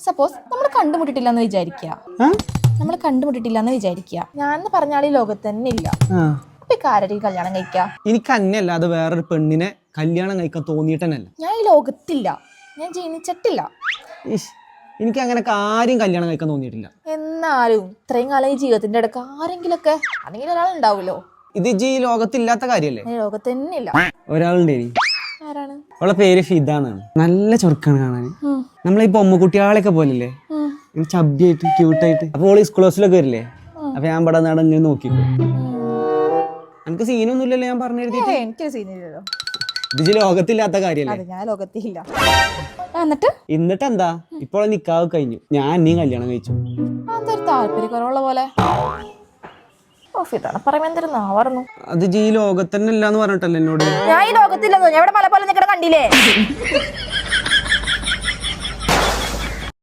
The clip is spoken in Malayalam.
സപ്പോസ് നമ്മൾ കണ്ടുമുട്ടിട്ടില്ലെന്ന് വിചാരിക്കുക. ഞാൻ പറഞ്ഞാൽ ഈ ലോകത്ത് തന്നെ ഇല്ല. അപ്പൊ ആരെയും കല്യാണം കഴിക്ക? എനിക്ക് അന്നല്ലാതെ വേറൊരു പെണ്ണിനെ കല്യാണം കഴിക്കാൻ തോന്നിയിട്ടല്ല. ഞാൻ ഈ ലോകത്തില്ല, ഞാൻ ജനിച്ചിട്ടില്ല. എനിക്ക് അങ്ങനെ ആരും കല്യാണം കഴിക്കാൻ തോന്നിയിട്ടില്ല. എന്നാലും ഇത്രയും കാലം ഈ ജീവിതത്തിന്റെ ഇടയ്ക്ക് ആരെങ്കിലൊക്കെ അല്ലെങ്കിൽ ഒരാൾ ഉണ്ടാവുമല്ലോ. ഇത് ഈ ലോകത്തില്ലാത്ത കാര്യല്ലേ? ലോകത്ത് തന്നെ ഇല്ല. ഒരാളുണ്ടേ. ആരാണ്? അവളെ പേര് ഫിദാന്നാണ്. നല്ല ചൊറുക്കാണ് കാണാൻ. നമ്മളെ ഈ പൊമ്മക്കുട്ടികളൊക്കെ പോലല്ലേ, ചബ്ബിയായിട്ട് ക്യൂട്ടായിട്ട്. അപ്പൊ ഓള് സ്കൂൾ ബസ്സിലൊക്കെ വരില്ലേ, അപ്പൊ ഞാൻ ഇവിടെ നട ഇങ്ങനെ നോക്കിക്കോ. എനിക്ക് സീനൊന്നും ഇല്ലല്ലോ ഞാൻ പറഞ്ഞു. എനിക്കൊരു സീനില്ലല്ലോ. ഇത് ലോകത്തില്ലാത്ത കാര്യല്ലേ? ഞാൻ ലോകത്തില്ല. എന്നിട്ട് എന്താ, ഇപ്പോൾ നിക്കാവ് കഴിഞ്ഞു, ഞാൻ നീ കല്യാണം കഴിച്ചു. അതൊരു താല്പര്യക്കുറവുള്ള പോലെ. അത് ഈ ലോകത്തന്നെ ഇല്ലാന്ന് പറഞ്ഞിട്ടല്ലേ എന്നോട്? ഞാൻ ഈ ലോകത്തില്ലെന്നോ, ഞാൻ ഇവിടെ മല പോലെ നിൽക്കണ കണ്ടില്ലേ?